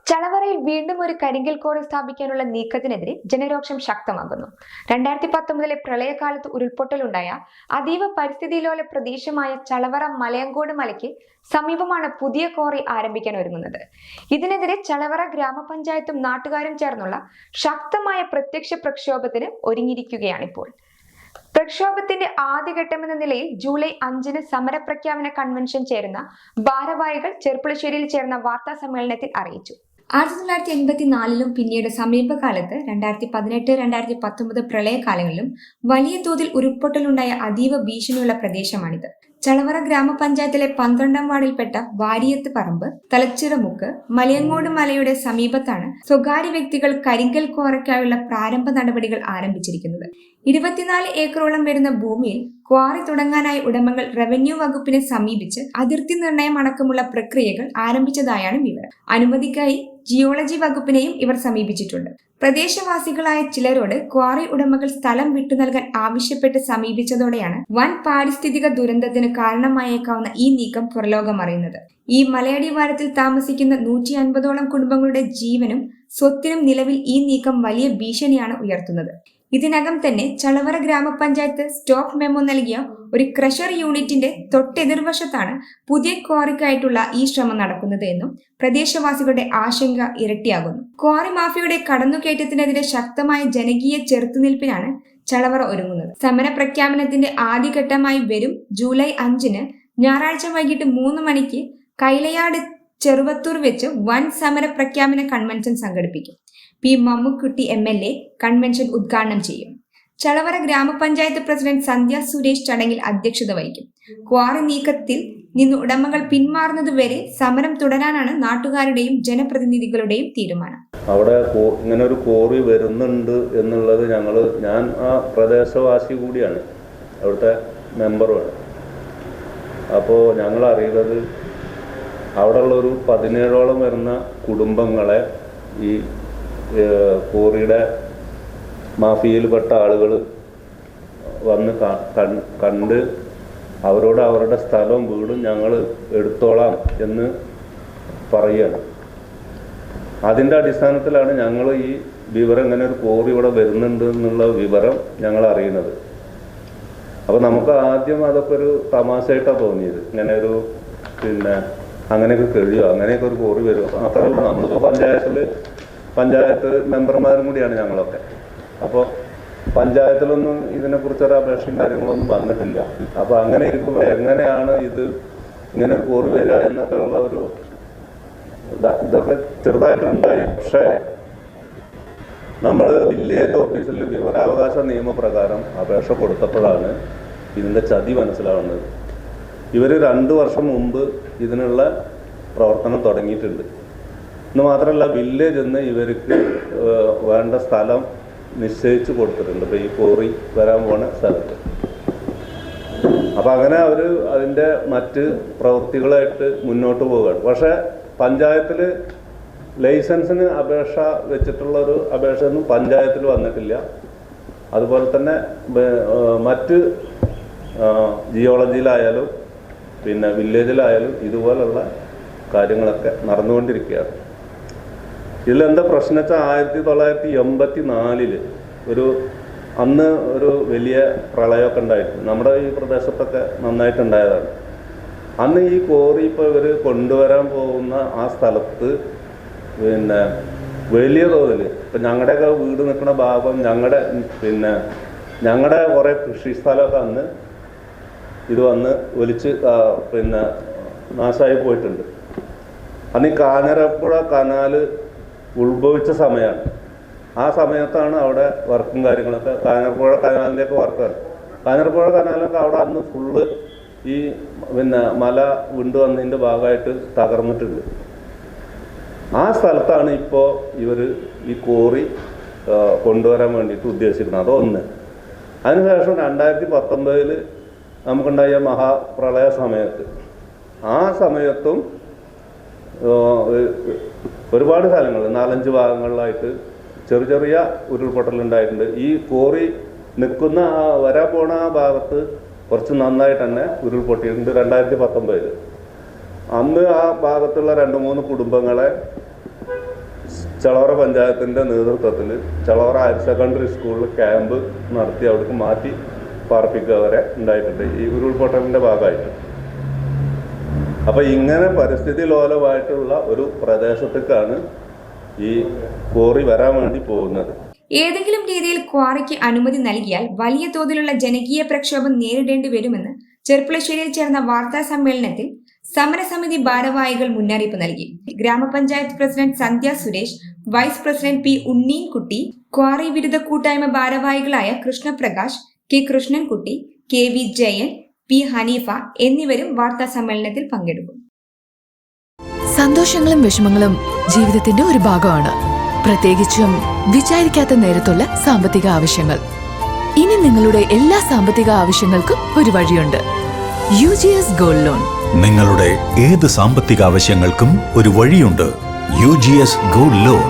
ചളവറയിൽ വീണ്ടും ഒരു കരിങ്കൽ കോറി സ്ഥാപിക്കാനുള്ള നീക്കത്തിനെതിരെ ജനരോക്ഷം ശക്തമാകുന്നു. 2019 പ്രളയകാലത്ത് ഉരുൾപൊട്ടലുണ്ടായ അതീവ പരിസ്ഥിതിലോല പ്രദേശമായ ചളവറ മലയങ്കോട് മലയ്ക്ക് സമീപമാണ് പുതിയ കോറി ആരംഭിക്കാൻ ഒരുങ്ങുന്നത്. ഇതിനെതിരെ ചളവറ ഗ്രാമപഞ്ചായത്തും നാട്ടുകാരും ചേർന്നുള്ള ശക്തമായ പ്രത്യക്ഷ പ്രക്ഷോഭത്തിന് ഒരുങ്ങിയിരിക്കുകയാണിപ്പോൾ. പ്രക്ഷോഭത്തിന്റെ ആദ്യഘട്ടമെന്ന നിലയിൽ ജൂലൈ 5 സമരപ്രഖ്യാപന കൺവെൻഷൻ ചേരുന്ന ഭാരവാഹികൾ ചെർപ്പുളശ്ശേരിയിൽ ചേർന്ന വാർത്താ സമ്മേളനത്തിൽ അറിയിച്ചു. 1984 പിന്നീട് സമീപകാലത്ത് 2018-2019 പ്രളയകാലങ്ങളിലും വലിയ തോതിൽ ഉരുൾപൊട്ടലുണ്ടായ അതീവ ഭീഷണിയുള്ള പ്രദേശമാണിത്. ചളവറ ഗ്രാമപഞ്ചായത്തിലെ 12ാം വാർഡിൽപ്പെട്ട വാരിയത്ത് പറമ്പ്, തലച്ചിറമുക്ക്, മലയങ്ങോട് മലയുടെ സമീപത്താണ് സ്വകാര്യ വ്യക്തികൾ കരിങ്കൽ കോറയ്ക്കായുള്ള പ്രാരംഭ നടപടികൾ ആരംഭിച്ചിരിക്കുന്നത്. 24 ഏക്കറോളം വരുന്ന ഭൂമിയിൽ ക്വാറി തുടങ്ങാനായി ഉടമകൾ റവന്യൂ വകുപ്പിനെ സമീപിച്ച് അതിർത്തി നിർണയം അടക്കമുള്ള പ്രക്രിയകൾ ആരംഭിച്ചതായാണ് വിവരം. അനുമതിക്കായി ജിയോളജി വകുപ്പിനെയും ഇവർ സമീപിച്ചിട്ടുണ്ട്. പ്രദേശവാസികളായ ചിലരോട് ക്വാറി ഉടമകൾ സ്ഥലം വിട്ടു നൽകാൻ ആവശ്യപ്പെട്ട് സമീപിച്ചതോടെയാണ് വൻ പാരിസ്ഥിതിക ദുരന്തത്തിന് കാരണമായേക്കാവുന്ന ഈ നീക്കം പുറലോകമറിയുന്നത്. ഈ മലയടിവാരത്തിൽ താമസിക്കുന്ന 150ഓളം കുടുംബങ്ങളുടെ ജീവനും സ്വത്തിനും നിലവിൽ ഈ നീക്കം വലിയ ഭീഷണിയാണ് ഉയർത്തുന്നത്. ഇതിനകം തന്നെ ചളവറ ഗ്രാമപഞ്ചായത്ത് സ്റ്റോപ്പ് മെമ്മോ നൽകിയ ഒരു ക്രഷർ യൂണിറ്റിന്റെ തൊട്ടെതിർവശത്താണ് പുതിയ ക്വാറിക്കായിട്ടുള്ള ഈ ശ്രമം നടക്കുന്നത് എന്നും പ്രദേശവാസികളുടെ ആശങ്ക ഇരട്ടിയാകുന്നു. ക്വാറി മാഫിയയുടെ കടന്നുകയറ്റത്തിനെതിരെ ശക്തമായ ജനകീയ ചെറുത്തുനിൽപ്പിനാണ് ചളവറ ഒരുങ്ങുന്നത്. സമര പ്രഖ്യാപനത്തിന്റെ ആദ്യഘട്ടമായി വരും ജൂലൈ 5 ഞായറാഴ്ച വൈകിട്ട് 3 മണിക്ക് കൈലയാട് ചെറുവത്തൂർ വെച്ച് വൻ സമര പ്രഖ്യാപന കൺവെൻഷൻ സംഘടിപ്പിക്കും. പി മമ്മുക്കുട്ടി MLA കൺവെൻഷൻ ഉദ്ഘാടനം ചെയ്യും. ചളവറ ഗ്രാമപഞ്ചായത്ത് പ്രസിഡന്റ് സന്ധ്യ സുരേഷ് ചടങ്ങിൽ അധ്യക്ഷത വഹിക്കും. ക്വാറി നീക്കത്തിൽ നിന്ന് ഉടമകൾ പിന്മാറുന്നതുവരെ സമരം തുടരാനാണ് നാട്ടുകാരുടെയും ജനപ്രതിനിധികളുടെയും തീരുമാനം. അവിടെ ഇങ്ങനെ ഒരു കോറി വരുന്നുണ്ട് എന്നുള്ളത് ഞാൻ ആ പ്രദേശവാസി കൂടിയാണ്, അവിടുത്തെ മെമ്പറുമാണ്. അപ്പോൾ ഞങ്ങൾ അറിയുന്നത് അവിടെയുള്ളൊരു 17ഓളം വരുന്ന കുടുംബങ്ങളെ ഈ കോറിയുടെ മാഫിയയിൽപ്പെട്ട ആളുകൾ വന്ന് കണ്ട് അവരോട് അവരുടെ സ്ഥലവും വീടും ഞങ്ങൾ എടുത്തോളാം എന്ന് പറയുകയാണ്. അതിൻ്റെ അടിസ്ഥാനത്തിലാണ് ഞങ്ങൾ ഈ വിവരം, ഇങ്ങനെ ഒരു കോറി ഇവിടെ വരുന്നുണ്ട് എന്നുള്ള വിവരം ഞങ്ങൾ അറിയുന്നത്. അപ്പോൾ നമുക്ക് ആദ്യം അതൊക്കെ ഒരു തമാശയായിട്ടാണ് തോന്നിയത്. ഇങ്ങനെ ഒരു അങ്ങനെയൊക്കെ കഴിയുമോ, അങ്ങനെയൊക്കെ ഒരു കോറി വരുമോ, അത്രയുള്ളൂ. നമ്മളിപ്പോൾ പഞ്ചായത്ത് മെമ്പർമാരും കൂടിയാണ് ഞങ്ങളൊക്കെ. അപ്പോൾ പഞ്ചായത്തിലൊന്നും ഇതിനെക്കുറിച്ചൊരു അപേക്ഷയും കാര്യങ്ങളൊന്നും വന്നിട്ടില്ല. അപ്പോൾ അങ്ങനെ ഇരിക്കുമ്പോൾ എങ്ങനെയാണ് ഇത് ഇങ്ങനെ കോറി വരിക എന്നൊക്കെ ഉള്ള ഒരു ഇതൊക്കെ ചെറുതായിട്ടുണ്ടായി. പക്ഷേ നമ്മൾ വില്ലേജ് ഓഫീസിൽ വിവരാവകാശ നിയമപ്രകാരം അപേക്ഷ കൊടുത്തപ്പോഴാണ് ഇതിൻ്റെ ചതി മനസ്സിലാവുന്നത്. ഇവർ 2 വർഷം മുമ്പ് ഇതിനുള്ള പ്രവർത്തനം തുടങ്ങിയിട്ടുണ്ട്. എന്ന് മാത്രമല്ല, വില്ലേജ് എന്ന് ഇവർക്ക് വേണ്ട സ്ഥലം നിശ്ചയിച്ച് കൊടുത്തിട്ടുണ്ട്. ഇപ്പോൾ ഈ കോറി വരാൻ പോണ സ്ഥലത്ത്. അപ്പോൾ അങ്ങനെ അവർ അതിൻ്റെ മറ്റ് പ്രവൃത്തികളായിട്ട് മുന്നോട്ട് പോവുകയാണ്. പക്ഷേ പഞ്ചായത്തിൽ ലൈസൻസിന് അപേക്ഷ വെച്ചിട്ടുള്ളൊരു അപേക്ഷയൊന്നും പഞ്ചായത്തിൽ വന്നിട്ടില്ല. അതുപോലെ തന്നെ മറ്റ് ജിയോളജിയിലായാലും വില്ലേജിലായാലും ഇതുപോലുള്ള കാര്യങ്ങളൊക്കെ നടന്നുകൊണ്ടിരിക്കുകയാണ്. ഇതിലെന്താ പ്രശ്നം വെച്ചാൽ 1984 അന്ന് ഒരു വലിയ പ്രളയമൊക്കെ ഉണ്ടായിട്ടുണ്ട്. നമ്മുടെ ഈ പ്രദേശത്തൊക്കെ നന്നായിട്ടുണ്ടായതാണ്. അന്ന് ഈ കോറി ഇപ്പോൾ ഇവർ കൊണ്ടുവരാൻ പോകുന്ന ആ സ്ഥലത്ത് വലിയ തോതിൽ ഇപ്പം ഞങ്ങളുടെയൊക്കെ വീട് നിൽക്കുന്ന ഭാഗം, ഞങ്ങളുടെ കുറേ കൃഷി സ്ഥലമൊക്കെ അന്ന് ഇത് വന്ന് ഒലിച്ച് നാശമായി പോയിട്ടുണ്ട്. അന്ന് ഈ കാഞ്ഞിരപ്പുഴ കനാല് ഉത്ഭവിച്ച സമയമാണ്. ആ സമയത്താണ് അവിടെ വർക്കും കാര്യങ്ങളൊക്കെ, കാഞ്ഞിരപ്പുഴ കനാലിൻ്റെയൊക്കെ വർക്കാണ്. കാഞ്ഞിരപ്പുഴ കനാലൊക്കെ അവിടെ അന്ന് ഫുള്ള് ഈ മല വിണ്ടു വന്നതിൻ്റെ ഭാഗമായിട്ട് തകർന്നിട്ടുണ്ട്. ആ സ്ഥലത്താണ് ഇപ്പോൾ ഇവർ ഈ കോറി കൊണ്ടുവരാൻ വേണ്ടിയിട്ട് ഉദ്ദേശിക്കുന്നത്. അതൊന്ന്. അതിനുശേഷം 2019 നമുക്കുണ്ടായ മഹാപ്രളയ സമയത്ത്, ആ സമയത്തും ഒരുപാട് സ്ഥലങ്ങൾ 4-5 ഭാഗങ്ങളിലായിട്ട് ചെറിയ ഉരുൾപൊട്ടലുണ്ടായിട്ടുണ്ട്. ഈ കോറി നിൽക്കുന്ന വരാൻ പോണ ആ ഭാഗത്ത് കുറച്ച് നന്നായിട്ട് തന്നെ ഉരുൾപൊട്ടിയിട്ടുണ്ട് 2019. അന്ന് ആ ഭാഗത്തുള്ള 2-3 കുടുംബങ്ങളെ ചളവറ പഞ്ചായത്തിൻ്റെ നേതൃത്വത്തിൽ ചളവറ ഹയർ സെക്കൻഡറി സ്കൂളിൽ ക്യാമ്പ് നടത്തി അവിടേക്ക് മാറ്റി പാർപ്പിക്കുക വരെ ഉണ്ടായിട്ടുണ്ട് ഈ ഉരുൾപൊട്ടലിൻ്റെ ഭാഗമായിട്ട്. അപ്പം ഇങ്ങനെ പരിസ്ഥിതി ലോലമായിട്ടുള്ള ഒരു പ്രദേശത്തേക്കാണ് ഈ ക്വാറി വരാൻ വേണ്ടി പോകുന്നത്. ഏതെങ്കിലും രീതിയിൽ ക്വാറിക്ക് അനുമതി നൽകിയാൽ വലിയ തോതിലുള്ള ജനകീയ പ്രക്ഷോഭം നേരിടേണ്ടി വരുമെന്ന് ചെർപ്പുളശ്ശേരിയിൽ ചേർന്ന വാർത്താ സമ്മേളനത്തിൽ സമരസമിതി ഭാരവാഹികൾ മുന്നറിയിപ്പ് നൽകി. ഗ്രാമപഞ്ചായത്ത് president Sandhya Suresh, vice president P Unneenkutty, quarry വിരുദ്ധ കൂട്ടായ്മ ഭാരവാഹികളായ Krishnaprakash, K Krishnankutty, K V Jayan, P Haneefa എന്നിവരും വാർത്താ സമ്മേളനത്തിൽ പങ്കെടുക്കും. സന്തോഷങ്ങളും വിഷമങ്ങളും ജീവിതത്തിന്റെ ഒരു ഭാഗമാണ്, പ്രത്യേകിച്ചും വിചാരിക്കാത്ത നേരത്തുള്ള സാമ്പത്തിക ആവശ്യങ്ങൾ. ഇനി നിങ്ങളുടെ എല്ലാ സാമ്പത്തിക ആവശ്യങ്ങൾക്കും ഒരു വഴിയുണ്ട്, UGS ഗോൾഡ് ലോൺ. നിങ്ങളുടെ ഏത് സാമ്പത്തിക ആവശ്യങ്ങൾക്കും ഒരു വഴിയുണ്ട്, UGS ഗോൾഡ് ലോൺ.